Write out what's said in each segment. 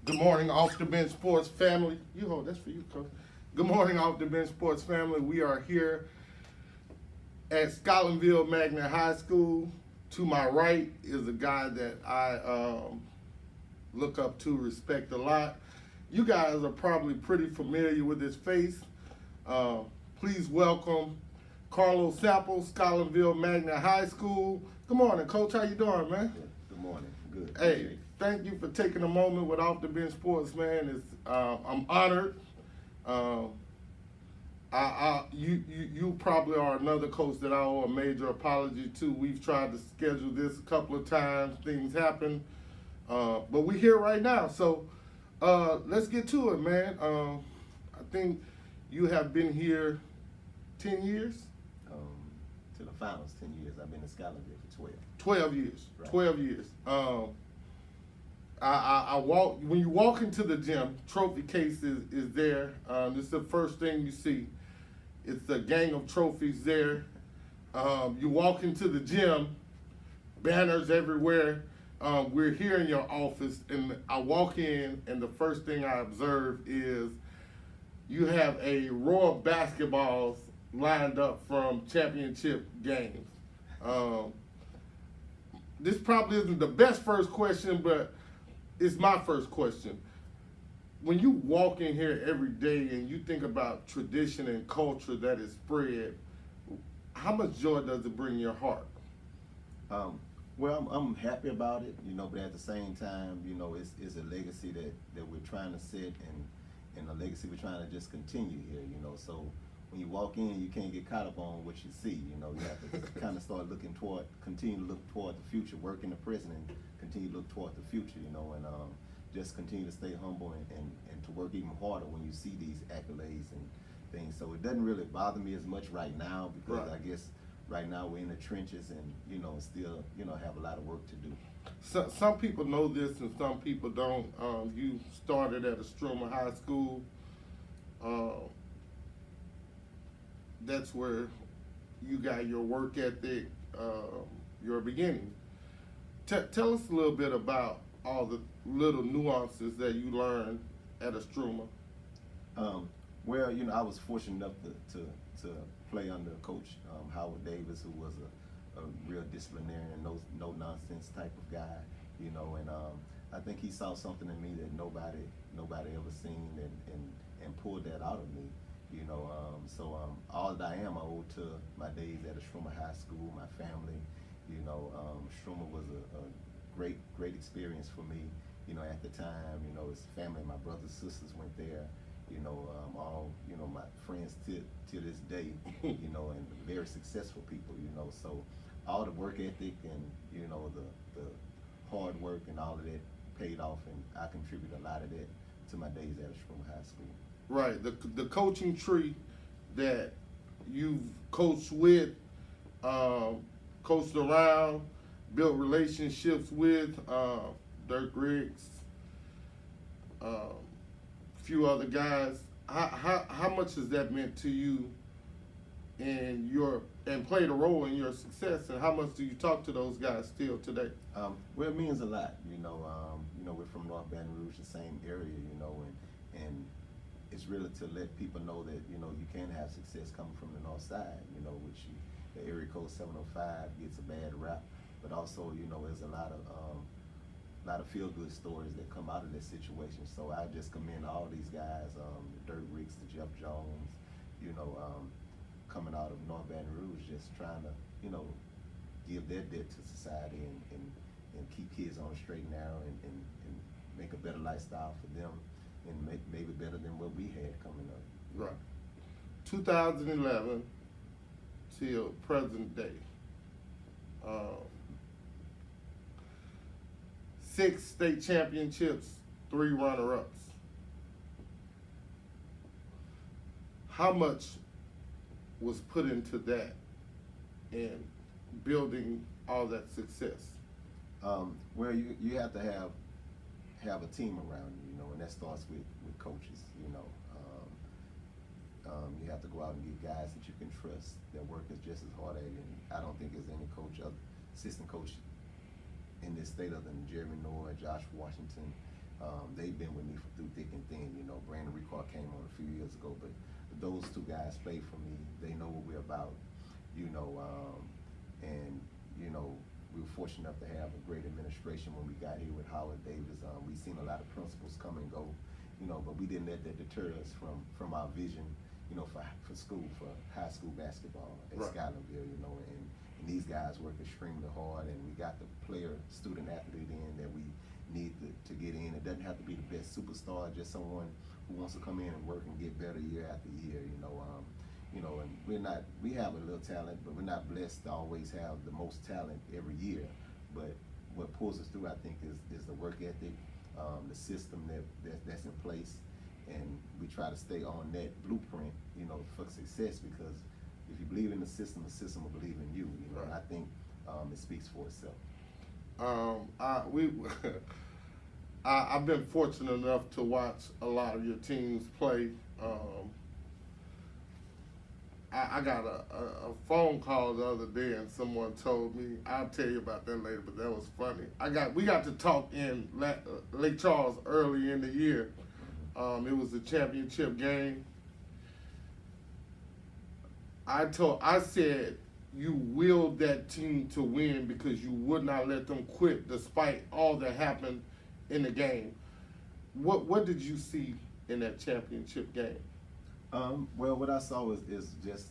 Good morning, Off the Bench Sports family. You hold that's for you, Coach. Good morning, Off the Bench Sports family. We are here at Scotlandville Magnet High School. To my right is a guy that I look up to, respect a lot. You guys are probably pretty familiar with his face. Please welcome Carlos Sample, Scotlandville Magnet High School. Good morning, Coach. How you doing, man? Good morning. Good. Hey, thank you for taking a moment with Off the Bench Sports, man. It's I'm honored. You probably are another coach that I owe a major apology to. We've tried to schedule this a couple of times. Things happen, but we're here right now. So let's get to it, man. I think you have been here 10 years. To the finals, 10 years. I've been in Scotlandville for 12. 12 years. Right. 12 years. I walk when you walk into the gym. Trophy case is there. This is the first thing you see. It's a gang of trophies there. You walk into the gym, banners everywhere. We're here in your office, and I walk in, and the first thing I observe is you have a row of basketballs lined up from championship games. This probably isn't the best first question, but it's my first question. When you walk in here every day and you think about tradition and culture that is spread, how much joy does it bring your heart? Well, I'm happy about it, but at the same time, it's a legacy that we're trying to set and a legacy we're trying to just continue here, So when you walk in, you can't get caught up on what you see, You have to kind of start continue to look toward the future, work in the present and continue to look toward the future, and just continue to stay humble and to work even harder when you see these accolades and things. So it doesn't really bother me as much right now because Right. I guess right now we're in the trenches and, still, have a lot of work to do. So, some people know this and some people don't. You started at a Stromer High School. That's where you got your work ethic, your beginning. Tell us a little bit about all the little nuances that you learned at a Stromer. Well, I was fortunate enough to play under Coach Howard Davis, who was a real disciplinarian, no nonsense type of guy, and I think he saw something in me that nobody ever seen and pulled that out of me, So all that I am, I owe to my days at a Stromer High School, my family, Stromer was a great experience for me, at the time, his family, my brothers, sisters went there, all, my friends to this day, and very successful people, so all the work ethic and, the hard work and all of that paid off, and I contribute a lot of that to my days at Stromer High School. Right, the coaching tree that you've coached with, coached around, built relationships with, Dirk Riggs, a few other guys. How much has that meant to you and played a role in your success? And how much do you talk to those guys still today? Well, it means a lot. We're from North Baton Rouge, the same area. And it's really to let people know that you can have success coming from the North Side. Which the area code 705 gets a bad rap, but also there's a lot of feel-good stories that come out of this situation. So I just commend all these guys, the Dirk Riggs, the Jeff Jones, coming out of North Baton Rouge, just trying to, give their debt to society and keep kids on the straight and narrow and make a better lifestyle for them and make maybe better than what we had coming up. Right. 2011 till present day. 6 state championships, 3 runner-ups. How much was put into that and building all that success? Well, you have to have a team around you, and that starts with coaches. You have to go out and get guys that you can trust that work is just as hard at it. And I don't think there's any assistant coach in this state other than Jeremy Noor, Josh Washington, They've been with me through thick and thin. You know, Brandon Ricard came on a few years ago, but those two guys play for me. They know what we're about. You know, and you know, we were fortunate enough to have a great administration when we got here with Howard Davis. We've seen a lot of principals come and go, you know, but we didn't let that deter us from our vision, you know, for school, for high school basketball at Right. Scotlandville, you know, and these guys work extremely hard, and we got the player, student athlete in that we need to get in. It doesn't have to be the best superstar, just someone who wants to come in and work and get better year after year, you know. You know, and we have a little talent, but we're not blessed to always have the most talent every year. But what pulls us through, I think, is the work ethic, the system that's in place, and we try to stay on that blueprint, you know, for success, because if you believe in the system will believe in you, you know. Right. And I think it speaks for itself. I've been fortunate enough to watch a lot of your teams play. I got a phone call the other day, and someone told me, I'll tell you about that later, but that was funny. We got to talk in Lake Charles early in the year. It was a championship game. I said you willed that team to win because you would not let them quit despite all that happened in the game. What did you see in that championship game? Well, what I saw is just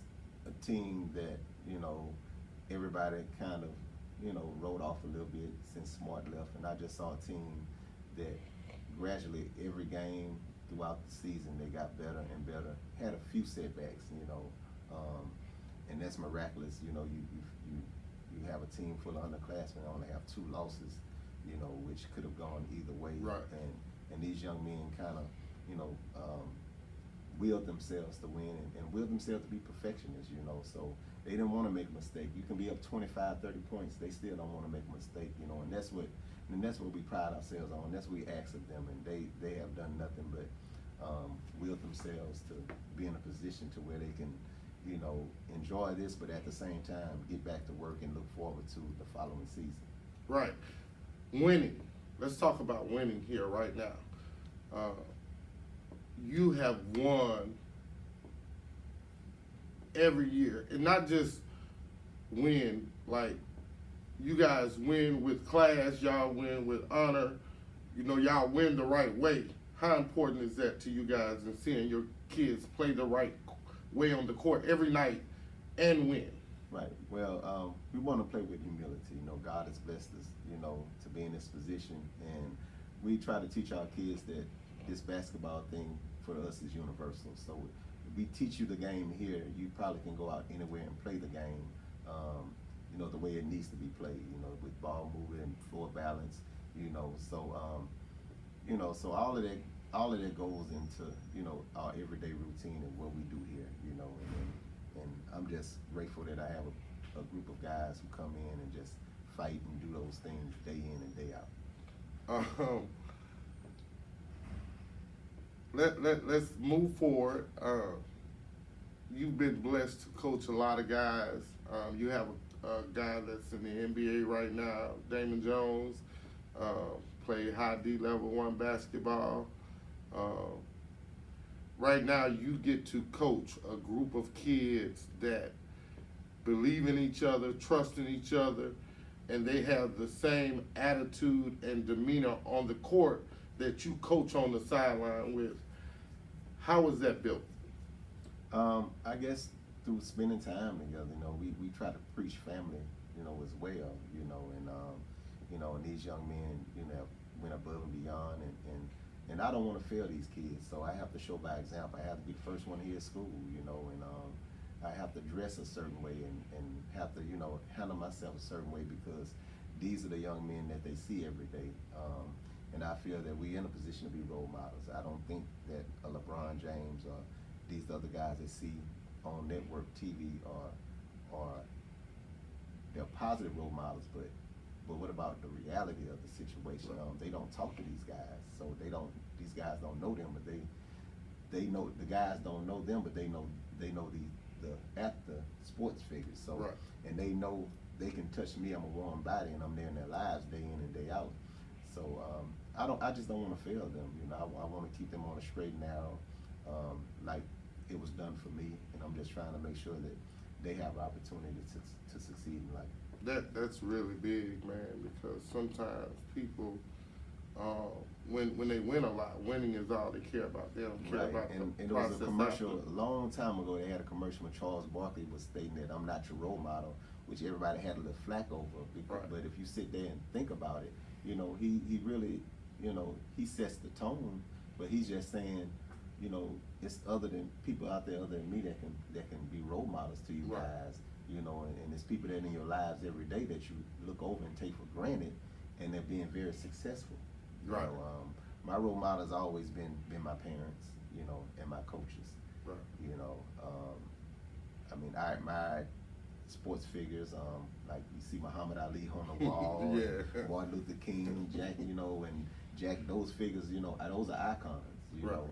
a team that, you know, everybody kind of, you know, wrote off a little bit since Smart left, and I just saw a team that gradually every game throughout the season they got better and better. Had a few setbacks, you know, and that's miraculous. You know, you have a team full of underclassmen and only have 2 losses, you know, which could have gone either way. Right. And these young men kind of, you know, willed themselves to win and willed themselves to be perfectionists, you know. So they didn't want to make a mistake. You can be up 25, 30 points. They still don't want to make a mistake, you know. And that's what we pride ourselves on. That's what we ask of them. And they have done nothing but willed themselves to be in a position to where they can, you know, enjoy this, but at the same time get back to work and look forward to the following season. Right. Winning. Let's talk about winning here right now. You have won every year, and not just win, like you guys win with class, y'all win with honor, you know, y'all win the right way. How important is that to you guys in seeing your kids play the right way on the court every night and win? Right. Well, we want to play with humility. You know, God has blessed us, you know, to be in this position, and we try to teach our kids that this basketball thing for us is universal. So if we teach you the game here, you probably can go out anywhere and play the game, you know, the way it needs to be played, you know, with ball movement, floor balance, you know. So, you know, so all of that goes into, you know, our everyday routine and what we do here, you know. And I'm just grateful that I have a group of guys who come in and just fight and do those things day in and day out. Let's move forward. You've been blessed to coach a lot of guys. You have a guy that's in the NBA right now, Damon Jones, played high D level 1 basketball. Right now you get to coach a group of kids that believe in each other, trust in each other, and they have the same attitude and demeanor on the court that you coach on the sideline with. How was that built? I guess through spending time together, you know, we try to preach family, you know, as well, you know, and you know, and these young men, you know, went above and beyond, and I don't want to fail these kids, so I have to show by example. I have to be the first one here at school, you know, and I have to dress a certain way and have to, you know, handle myself a certain way, because these are the young men that they see every day. And I feel that we're in a position to be role models. I don't think that a LeBron James or these other guys they see on network TV are they're positive role models, but what about the reality of the situation? They don't talk to these guys, so these guys don't know them, but they know the guys don't know them, but they know the sports figures. So right. And they know they can touch me. I'm a warm body, and I'm there in their lives day in and day out. So I just don't want to fail them. You know, I want to keep them on a straight and narrow, like it was done for me, and I'm just trying to make sure that they have an opportunity to succeed in life. That's really big, man, because sometimes people, when they win a lot, winning is all they care about. They don't care about and the it process. was a commercial after. a long time ago. They had a commercial when Charles Barkley was stating that I'm not your role model, which everybody had a little flack over. Right. But if you sit there and think about it, you know, he really, you know, he sets the tone. But he's just saying, you know, it's other than people out there other than me that can be role models to you Right. guys. You know, and it's people that in your lives every day that you look over and take for granted, and they're being very successful. You Right. know, my role model has always been my parents, you know, and my coaches. Right. You know, I mean, I admired sports figures, like you see Muhammad Ali on the wall, Yeah. and Martin Luther King, Jack, you know, and Jack. Those figures, you know, those are icons, you Right. know,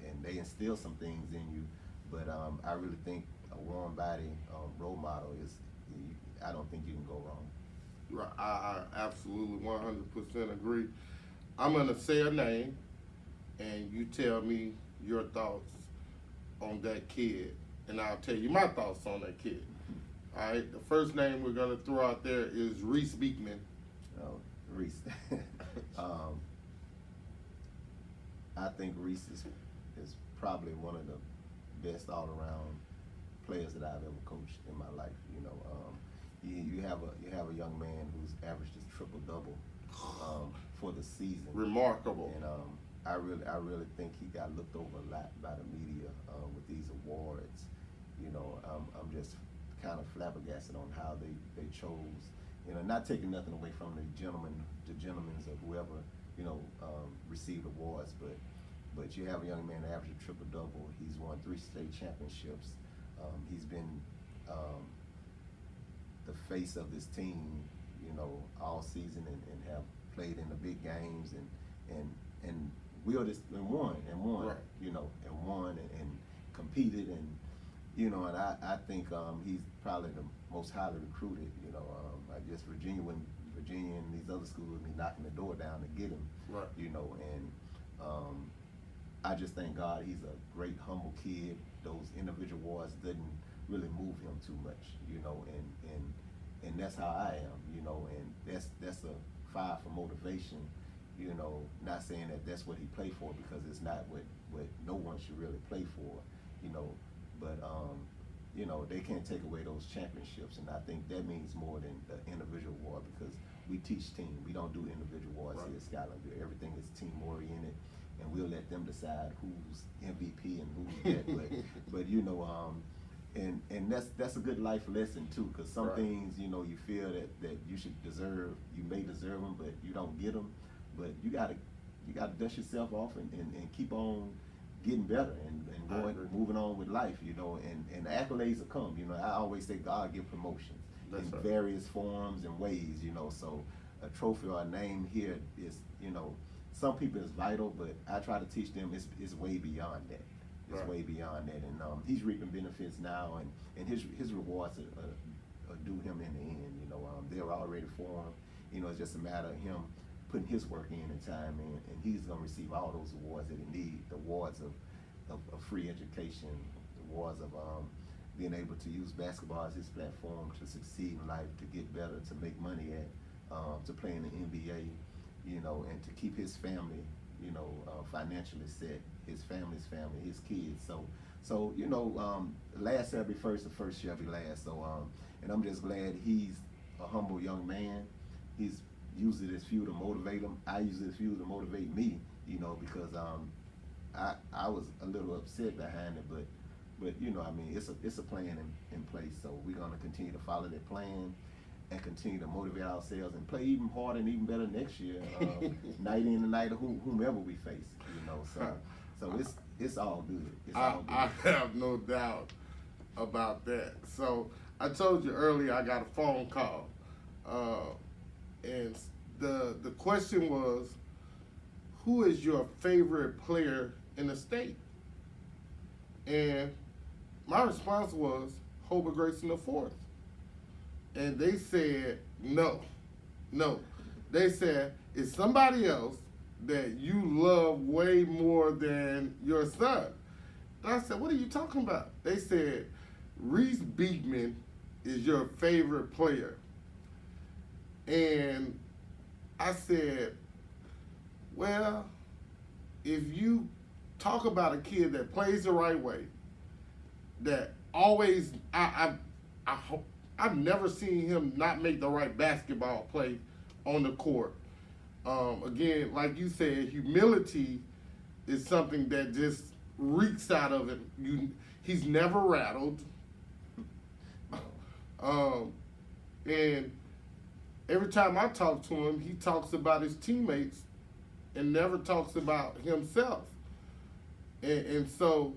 and they instill some things in you. But I really think a warm body role model is, I don't think you can go wrong. Right. I absolutely 100% agree. I'm gonna say a name, and you tell me your thoughts on that kid, and I'll tell you my thoughts on that kid. All right. The first name we're gonna throw out there is Reese Beekman. Oh, Reese. I think Reese is probably one of the best all-around players that I've ever coached in my life. You know, you have a young man who's averaged his triple-double for the season. Remarkable. And I really think he got looked over a lot by the media with these awards. You know, I'm just kind of flabbergasted on how they chose. You know, not taking nothing away from the gentlemen of whoever, you know, received awards, but you have a young man that averaged a triple-double. He's won 3 state championships. He's been the face of this team, you know, all season and have played in the big games and wielded and won, right. you know, and won and competed and, you know, and I think he's probably the most highly recruited, you know. I guess Virginia and these other schools would be knocking the door down to get him, Right. you know, and I just thank God he's a great, humble kid. Those individual awards didn't really move him too much, you know, and that's how I am, you know, and that's a fire for motivation, you know, not saying that that's what he played for, because it's not what no one should really play for, you know, but you know, they can't take away those championships, and I think that means more than the individual award, because we teach team. We don't do individual awards Right. here at Scotlandville. Everything is team oriented, and we'll let them decide who's MVP and who's that. but you know, and that's a good life lesson too, because some Right. things, you know, you feel that you should deserve, you may deserve them, but you don't get them. But you gotta dust yourself off and keep on getting better and going, moving on with life, you know, and the accolades will come. You know, I always say God give promotions in right. various forms and ways, you know. So a trophy or a name here is, you know, some people is vital, but I try to teach them it's way beyond that. It's Right. way beyond that, and he's reaping benefits now, and his rewards are due him in the end. You know, they're already for him. You know, it's just a matter of him putting his work in and time in, and he's gonna receive all those awards that he needs. The awards of free education, the awards of being able to use basketball as his platform to succeed in life, to get better, to make money at, to play in the NBA, you know, and to keep his family, you know, financially set, his family's family, his kids. So you know, last shall be first, the first shall be last. So and I'm just glad he's a humble young man. He's used it as fuel to motivate him. I use it as fuel to motivate me, you know, because I was a little upset behind it, but you know, I mean, it's a plan in place. So we're gonna continue to follow that plan and continue to motivate ourselves and play even harder and even better next year, night in and night, whomever we face, you know. So it's all good. It's all good. I have no doubt about that. So I told you earlier I got a phone call, and the question was, who is your favorite player in the state? And my response was Hobart Grayson IV. And they said no. They said it's somebody else, that you love way more than your son. And I said, what are you talking about? They said, Reese Beekman is your favorite player. And I said, well, if you talk about a kid that plays the right way, that always, I've never seen him not make the right basketball play on the court. Again, like you said, humility is something that just reeks out of him. He's never rattled. And every time I talk to him, he talks about his teammates and never talks about himself. And so,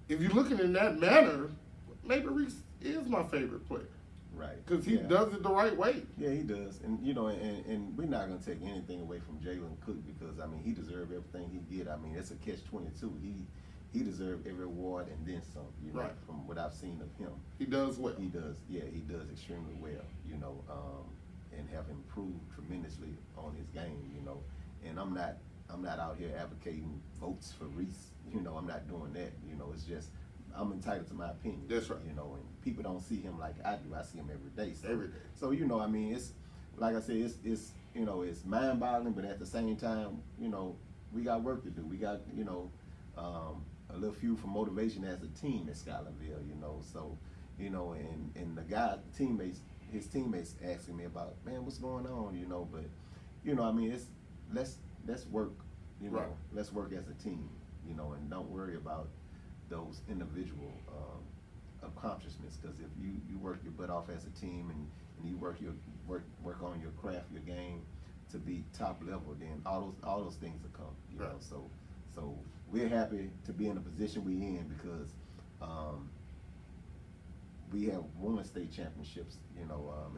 if you're looking in that manner, maybe Reese is my favorite player. Right. Because he does it the right way. Yeah, he does. And, and we're not going to take anything away from Jalen Cook because, he deserved everything he did. It's a catch-22. He deserved every award and then some, right. From what I've seen of him. He does well. He does extremely well, and have improved tremendously on his game, And I'm not out here advocating votes for Reese, I'm not doing that, it's just, I'm entitled to my opinion. That's right. And people don't see him like I do. I see him every day. So, every day. So it's like I said, it's it's mind-boggling, but at the same time, we got work to do. We got a little fuel for motivation as a team at Scotlandville. So and the guy, his teammates asking me about, man, what's going on, but it's let's work, right. Let's work as a team, and don't worry about those individual accomplishments, because if you work your butt off as a team and you work on your craft, your game to be top level, then all those things will come. Right. So we're happy to be in the position we're in because we have won state championships. And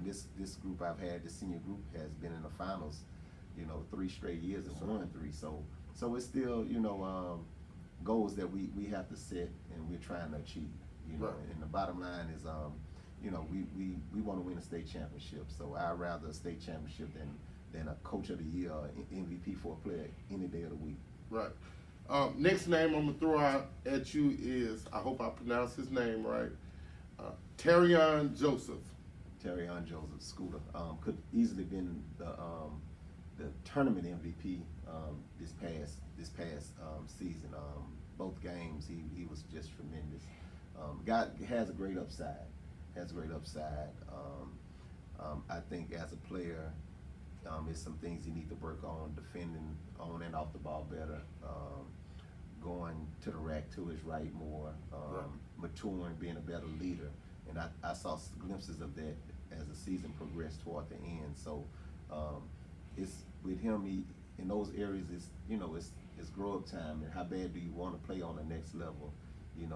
this group I've had, this senior group, has been in the finals, 3 straight years and won 3. So it's still goals that we have to set and we're trying to achieve. Right. And the bottom line is, we want to win a state championship. So I'd rather a state championship than a coach of the year or MVP for a player any day of the week. Right. Next name I'm gonna throw out at you is, I hope I pronounce his name right, Terrion Joseph. Terrion Joseph, Scooter, could easily been the tournament MVP this past season. Both games he was just tremendous. Guy has a great upside. I think as a player, there's some things he needs to work on, defending on and off the ball better, going to the rack to his right more, maturing, being a better leader. And I saw glimpses of that as the season progressed toward the end. So it's with him, in those areas, it's grow up time, and how bad do you want to play on the next level, and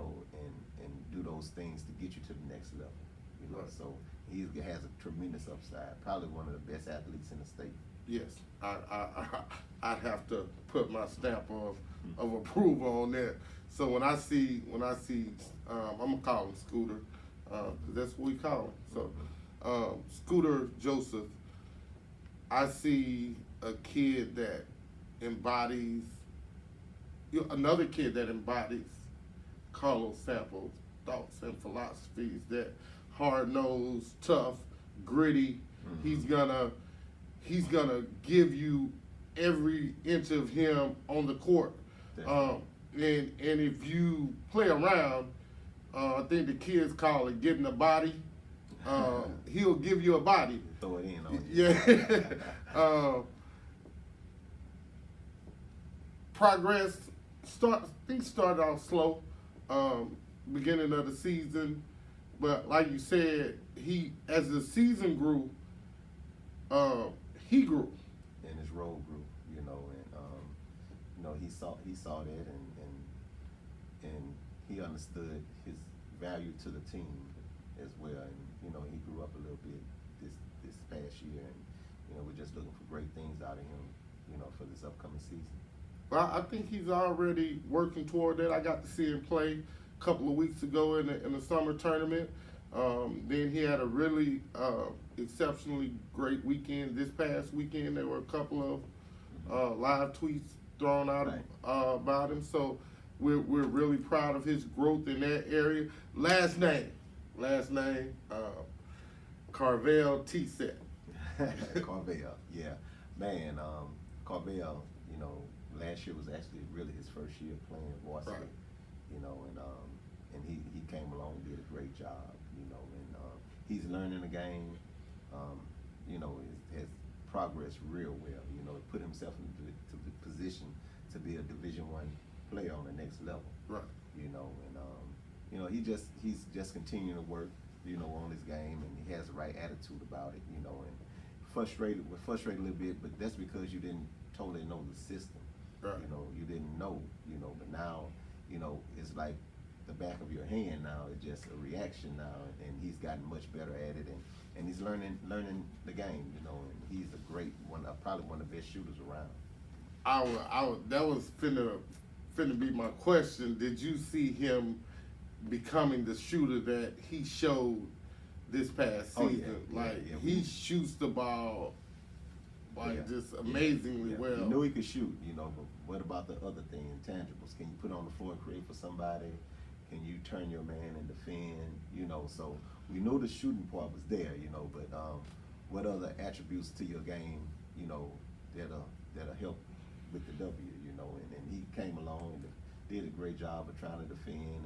do those things to get you to the next level. Right. So he has a tremendous upside, probably one of the best athletes in the state. Yes, I'd have to put my stamp of approval on that. So when I see, I'm gonna call him Scooter, because that's what we call him. So Scooter Joseph, I see a kid that embodies, another kid that embodies Carlos Sample's thoughts and philosophies, that hard-nosed, tough, gritty. Mm-hmm. He's gonna give you every inch of him on the court. And if you play around, I think the kids call it getting a body. He'll give you a body. Throw it in on you. Yeah. Progress. Things started off slow, beginning of the season, but like you said, as the season grew, he grew. And his role grew, and he saw that, and he understood his value to the team as well, and he grew up a little bit this past year, and we're just looking for great things out of him, for this upcoming season. Well, I think he's already working toward that. I got to see him play a couple of weeks ago in the summer tournament. Then he had a really exceptionally great weekend this past weekend. There were a couple live tweets thrown out Right. about him. So we're really proud of his growth in that area. Last name, Carvel T-Set. Carvel, yeah, man. Carvel, last year was actually really his first year playing varsity. Right. And he came along and did a great job. And he's learning the game. Has progressed real well. Put himself into the position to be a Division I player on the next level. Right. He's just continuing to work, on his game, and he has the right attitude about it, and we're frustrated a little bit, but that's because you didn't totally know the system. Right. You didn't know, but now, it's like the back of your hand now. It's just a reaction now, and he's gotten much better at it, and he's learning the game, and he's a great one, probably one of the best shooters around. That was finna be my question. Did you see him becoming the shooter that he showed this past season? He shoots the ball just amazingly well. He knew he could shoot, but what about the other thing, intangibles? Can you put on the floor and create for somebody? Can you turn your man and defend? So we know the shooting part was there, but what other attributes to your game, that'll help with the W, and he came along and did a great job of trying to defend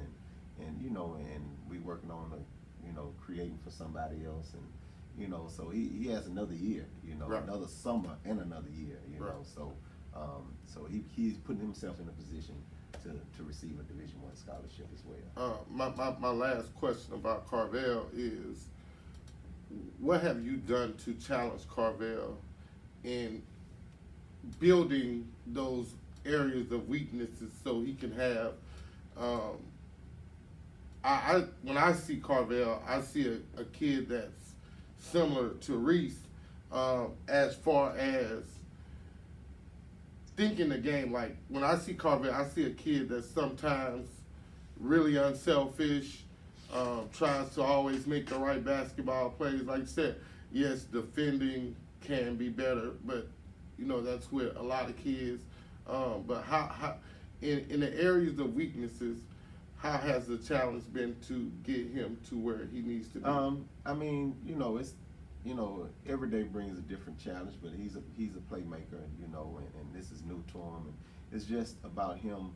and we working on creating for somebody else, and so he has another year, Right. another summer and another year, Right. So he's putting himself in a position to receive a Division I scholarship as well. My last question about Carvel is, what have you done to challenge Carvel in building those areas of weaknesses so he can have when I see Carvel, I see a kid that's similar to Reese as far as thinking the game. Like, when I see Carvel, I see a kid that's sometimes really unselfish, tries to always make the right basketball plays. Like you said, yes, defending can be better, but that's with a lot of kids. But how in the areas of weaknesses, how has the challenge been to get him to where he needs to be? It's every day brings a different challenge, but he's a playmaker, and this is new to him, and it's just about him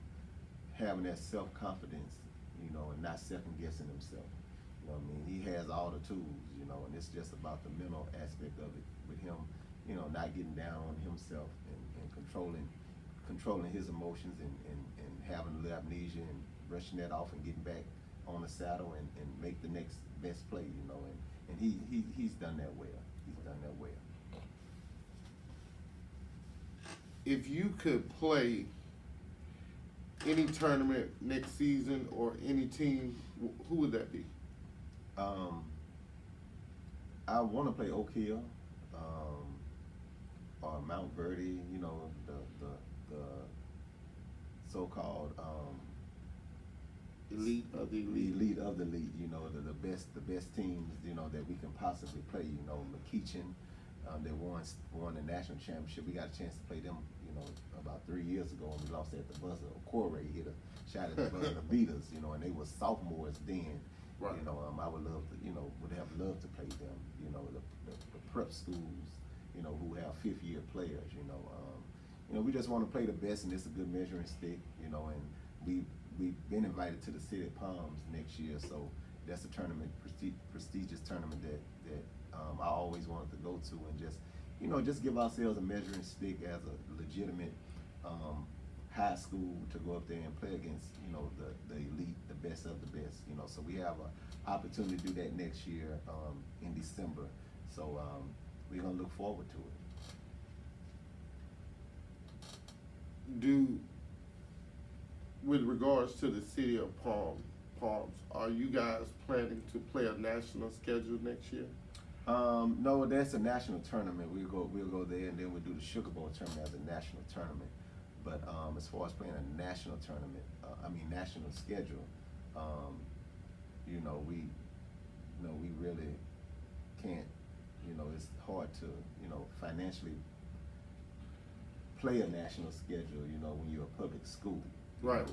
having that self-confidence, and not second-guessing himself. He has all the tools, and it's just about the mental aspect of it with him, not getting down on himself and controlling his emotions and having a little amnesia and brushing that off and getting back on the saddle and make the next best play, and he's done that well. He's done that well. If you could play any tournament next season or any team, who would that be? I want to play Oak Hill, or Mount Verde, the so-called Elite of the elite. Elite of the elite, the best teams, that we can possibly play. McKeachin, they won the national championship. We got a chance to play them, about 3 years ago, and we lost at the buzzer. Corey hit a shot at the buzzer to beat us, and they were sophomores then. Right. I would love to, would have loved to play them. The prep schools, who have fifth-year players. We just want to play the best, and it's a good measuring stick. And we've been invited to the City of Palms next year, so that's a tournament, prestigious tournament that I always wanted to go to, and just give ourselves a measuring stick as a legitimate high school to go up there and play against, the elite, the best of the best. So we have an opportunity to do that next year in December. So we're gonna look forward to it. With regards to the City of Palms, are you guys planning to play a national schedule next year? No, that's a national tournament. We'll go there, and then we'll do the Sugar Bowl tournament as a national tournament. But as far as playing a national tournament, national schedule, we really can't. It's hard to, financially play a national schedule, you know, when you're a public school. Right.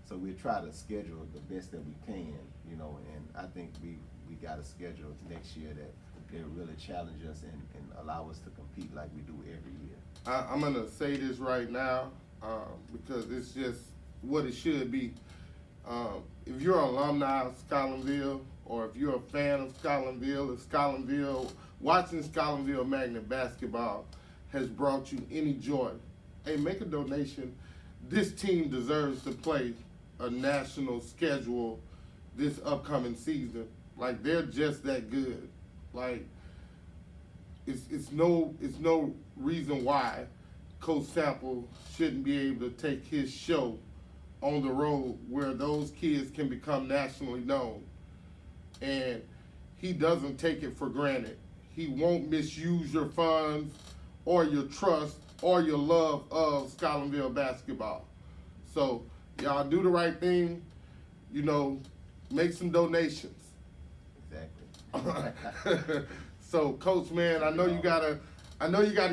So we try to schedule the best that we can, you know, and I think we got a schedule next year that really challenge us and allow us to compete like we do every year. I'm gonna say this right now because it's just what it should be. If you're an alumni of Scotlandville, or if you're a fan of Scotlandville, watching Scotlandville Magnet basketball has brought you any joy, hey, make a donation. This team deserves to play a national schedule this upcoming season. Like, they're just that good. Like, it's no reason why Coach Sample shouldn't be able to take his show on the road where those kids can become nationally known. And he doesn't take it for granted. He won't misuse your funds or your trust or your love of Scotlandville basketball. So y'all do the right thing, you know, make some donations. Exactly. So, Coach, man, I know you gotta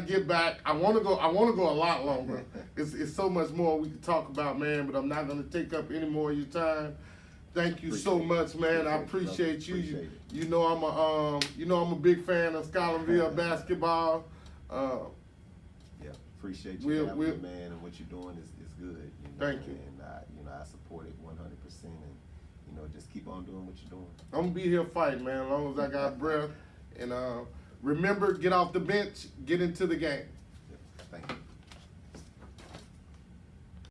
get back. I wanna go a lot longer. It's so much more we can talk about, man, but I'm not gonna take up any more of your time. Thank you so much, man. I appreciate you. You know I'm a big fan of Scotlandville basketball. Yeah, appreciate you, man, and what you're doing is good. You know, thank you. And I support it 100%, and you know, just keep on doing what you're doing. I'm gonna be here fighting, man, as long as I got breath. And remember, get off the bench, get into the game.